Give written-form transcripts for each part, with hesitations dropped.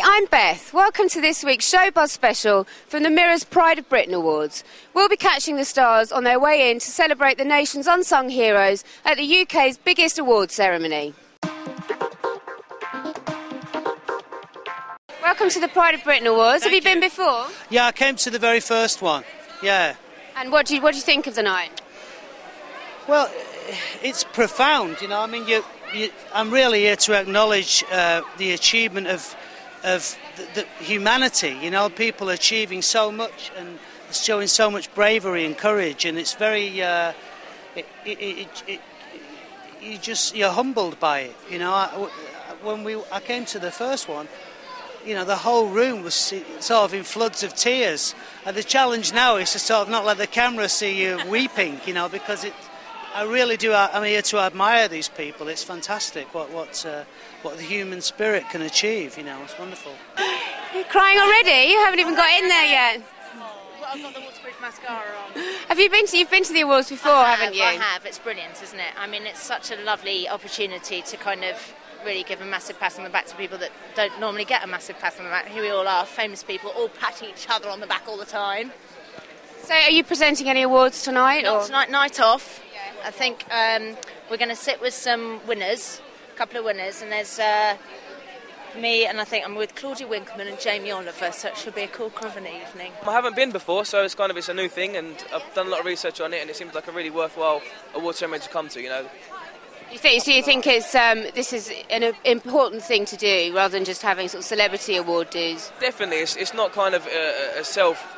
Hi, I'm Beth. Welcome to this week's Showbuzz special from the Mirror's Pride of Britain Awards. We'll be catching the stars on their way in to celebrate the nation's unsung heroes at the UK's biggest awards ceremony. Welcome to the Pride of Britain Awards. Have you been before? Yeah, I came to the very first one. Yeah. And what do you think of the night? Well, it's profound, you know. I mean, I'm really here to acknowledge the achievement of the humanity. You know, people achieving so much and showing so much bravery and courage, and it's very you're humbled by it. You know, I came to the first one. You know, the whole room was sort of in floods of tears, and the challenge now is to sort of not let the camera see you weeping. You know, because I really do. I'm here to admire these people. It's fantastic what the human spirit can achieve. You know, it's wonderful. You're crying already? You haven't even got in there yet. Well, I've got the waterproof mascara on. You've been to the awards before, haven't you? I have. It's brilliant, isn't it? I mean, it's such a lovely opportunity to kind of really give a massive pat on the back to people that don't normally get a massive pat on the back. Here we all are, famous people, all patting each other on the back all the time. So, are you presenting any awards tonight? Not tonight, night off. I think we're going to sit with some winners, a couple of winners, and there's me, and I think I'm with Claudia Winkleman and Jamie Oliver, so it should be a cool of an evening. I haven't been before, so it's a new thing, and I've done a lot of research on it, and it seems like a really worthwhile award ceremony to come to, you know. You think it's this is an important thing to do rather than just having sort of celebrity award dues? Definitely, it's not kind of a self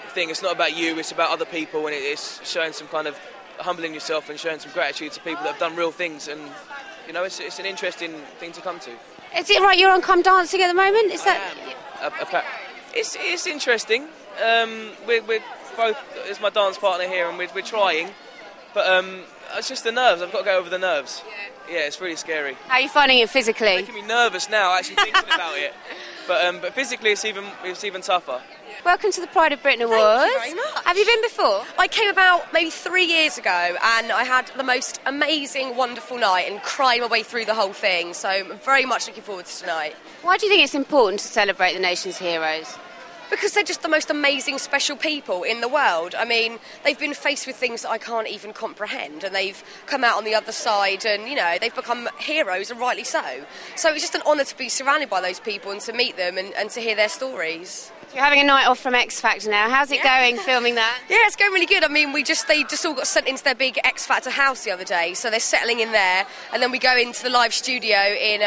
thing. It's not about you. It's about other people, and it's showing some kind of humbling yourself and showing some gratitude to people that have done real things. And you know, it's an interesting thing to come to. Is it right? You're on Come Dancing at the moment. Is that? It's interesting. We're both as my dance partner here, and we're trying, but. It's just the nerves. I've got to go over the nerves. Yeah, it's really scary. How are you finding it physically? It's making me nervous now, actually thinking about it. But physically, it's even tougher. Welcome to the Pride of Britain Awards. Thank you very much. Have you been before? I came about maybe 3 years ago, and I had the most amazing, wonderful night and cried my way through the whole thing. So I'm very much looking forward to tonight. Why do you think it's important to celebrate the nation's heroes? Because they're just the most amazing, special people in the world. I mean, they've been faced with things that I can't even comprehend, and they've come out on the other side, and, you know, they've become heroes, and rightly so. So it's just an honour to be surrounded by those people and to meet them and to hear their stories. You're having a night off from X Factor now. How's it going filming that? Yeah, it's going really good. I mean, they just all got sent into their big X Factor house the other day, so they're settling in there, and then we go into the live studio in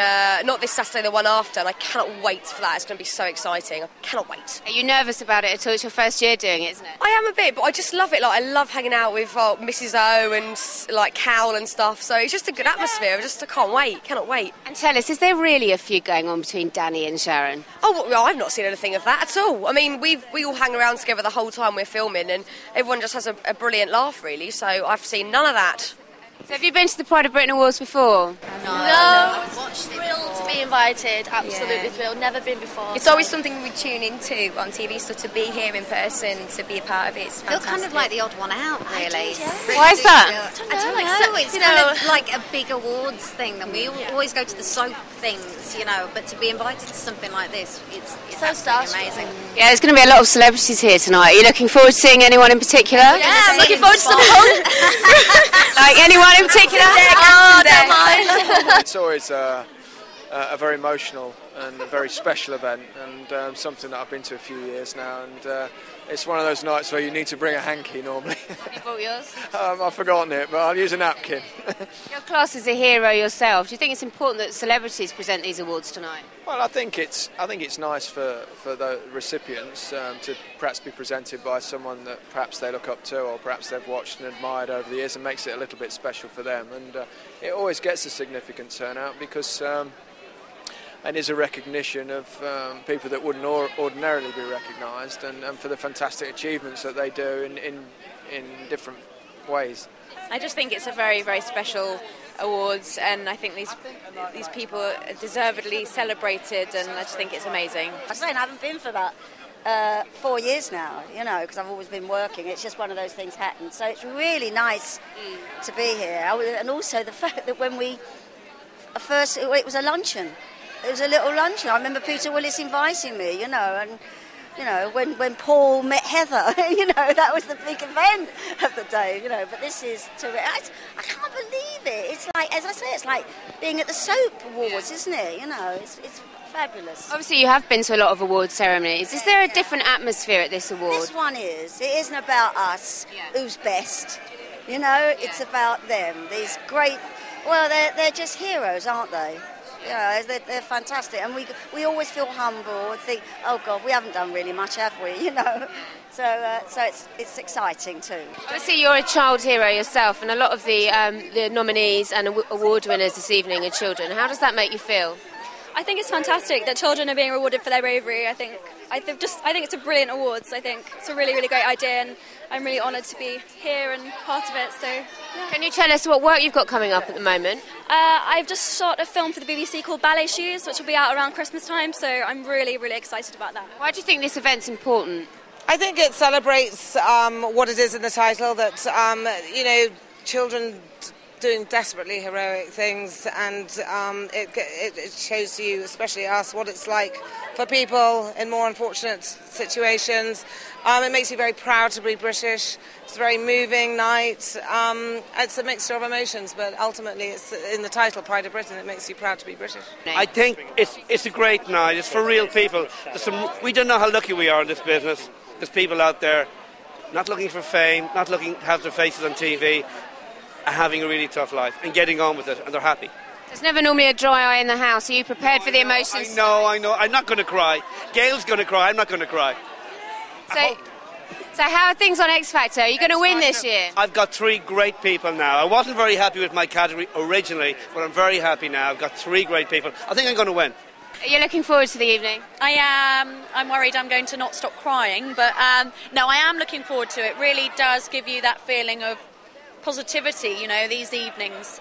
not this Saturday, the one after, and I cannot wait for that. It's going to be so exciting. I cannot wait. Are you nervous about it at all? It's your first year doing it, isn't it? I am a bit, but I just love it. Like, I love hanging out with Mrs. O and like Cal and stuff. So it's just a good atmosphere. I can't wait. Cannot wait. And tell us, is there really a feud going on between Danny and Sharon? Oh, well, I've not seen anything of that at all. I mean, we all hang around together the whole time we're filming, and everyone just has a brilliant laugh, really. So I've seen none of that. So have you been to the Pride of Britain Awards before? No. Thrilled to be invited. Absolutely thrilled. Never been before. It's always something we tune into on TV, so to be here in person, to be a part of it, it's fantastic. Feel kind of like the odd one out, really. Why is that? I don't know. It's kind of like a big awards thing. That we always go to the soap things, you know, but to be invited to something like this, it's so absolutely amazing. Yeah, there's going to be a lot of celebrities here tonight. Are you looking forward to seeing anyone in particular? Yeah, I'm looking forward to some Holmes. Like anyone in particular? Oh, don't mind. It's always a very emotional and a very special event, and something that I've been to a few years now, and it's one of those nights where you need to bring a hanky normally. Have you brought yours? I've forgotten it, but I'll use a napkin. Your class is a hero yourself. Do you think it's important that celebrities present these awards tonight? Well, I think it's nice for the recipients to perhaps be presented by someone that perhaps they look up to, or perhaps they've watched and admired over the years, and makes it a little bit special for them. And it always gets a significant turnout because and is a recognition of people that wouldn't ordinarily be recognised, and for the fantastic achievements that they do in different ways. I just think it's a very, very special awards, and I think these people are deservedly celebrated, and I just think it's amazing. I'm saying I haven't been for that 4 years now, you know, because I've always been working. It's just one of those things happened. So it's really nice to be here. And also the fact that when we first, it was a luncheon. it was a little luncheon. I remember Peter Willis inviting me, and when Paul met Heather, that was the big event of the day, But this is terrific. I can't believe it. It's like, as I say, it's like being at the soap awards, isn't it? It's fabulous. Obviously, you have been to a lot of award ceremonies. Is there a different atmosphere at this award? This one is. It isn't about us, who's best. It's about them. These great... Well, they're just heroes, aren't they? They're fantastic. And we always feel humble and think, oh, God, we haven't done really much, have we? So it's exciting, too. Obviously, you're a child hero yourself, and a lot of the nominees and award winners this evening are children. How does that make you feel? I think it's fantastic that children are being rewarded for their bravery. I think it's a brilliant awards. I think it's a really, really great idea, and I'm really honoured to be here and part of it. So, yeah. Can you tell us what work you've got coming up at the moment? I've just shot a film for the BBC called Ballet Shoes, which will be out around Christmas time. So I'm really, really excited about that. Why do you think this event's important? I think it celebrates what it is in the title, that children doing desperately heroic things, and it shows you, especially us, what it's like for people in more unfortunate situations. It makes you very proud to be British. It's a very moving night. It's a mixture of emotions, but ultimately it's in the title, Pride of Britain. It makes you proud to be British. I think it's a great night. It's for real people. We don't know how lucky we are in this business. There's people out there not looking for fame, not looking to have their faces on TV, having a really tough life and getting on with it, and they're happy. There's never normally a dry eye in the house. Are you prepared for the emotions? I know. I'm not going to cry. Gail's going to cry. I'm not going to cry. So how are things on X Factor? Are you going to win this year? I've got 3 great people now. I wasn't very happy with my category originally, but I'm very happy now. I've got 3 great people. I think I'm going to win. Are you looking forward to the evening? I am. I'm worried I'm going to not stop crying, but no, I am looking forward to it. It really does give you that feeling of positivity, these evenings.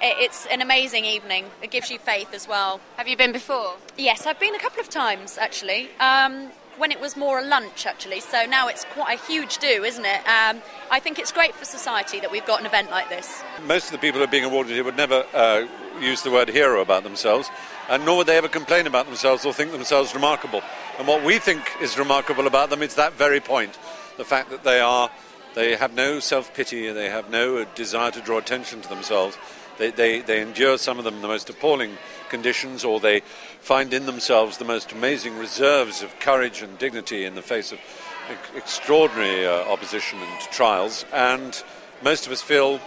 It's an amazing evening. It gives you faith as well. Have you been before? Yes, I've been a couple of times, actually. When it was more a lunch, actually. So now it's quite a huge do, isn't it? I think it's great for society that we've got an event like this. Most of the people who are being awarded here would never use the word hero about themselves, and nor would they ever complain about themselves or think themselves remarkable. And what we think is remarkable about them is that very point, the fact that they have no self-pity, they have no desire to draw attention to themselves. They endure, some of them, the most appalling conditions, or they find in themselves the most amazing reserves of courage and dignity in the face of extraordinary opposition and trials, and most of us feel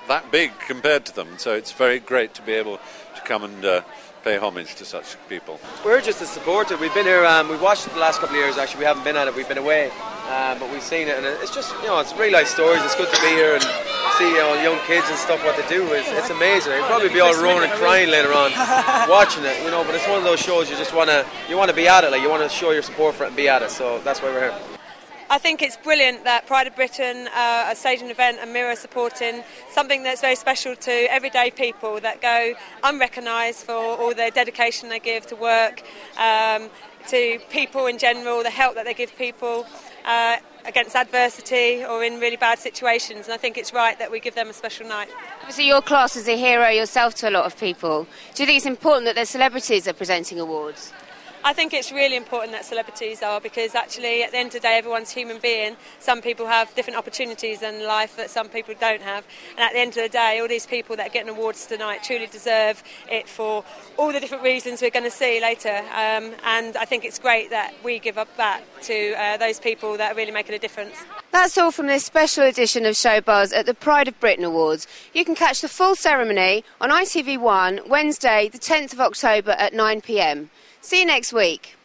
that big compared to them. So it's very great to be able to come and pay homage to such people. We're just a supporter. We've been here, we've watched it the last couple of years actually. We haven't been at it, we've been away, but we've seen it, and it's just, it's real life stories. It's good to be here and see young kids and stuff, what they do. It's amazing. You'll probably be all roaring and crying later on watching it, but it's one of those shows you just want to be at it, like you want to show your support for it and be at it, so that's why we're here. I think it's brilliant that Pride of Britain are staging an event and Mirror supporting something that's very special to everyday people that go unrecognised for all the dedication they give to work, to people in general, the help that they give people against adversity or in really bad situations. And I think it's right that we give them a special night. Obviously, your class is a hero yourself to a lot of people. Do you think it's important that the celebrities are presenting awards? I think it's really important that celebrities are, because actually at the end of the day everyone's a human being. Some people have different opportunities in life that some people don't have, and at the end of the day all these people that are getting awards tonight truly deserve it for all the different reasons we're going to see later, and I think it's great that we give up back to those people that are really making a difference. That's all from this special edition of Showbuzz at the Pride of Britain Awards. You can catch the full ceremony on ITV1 Wednesday the 10th of October at 9 p.m. See you next week.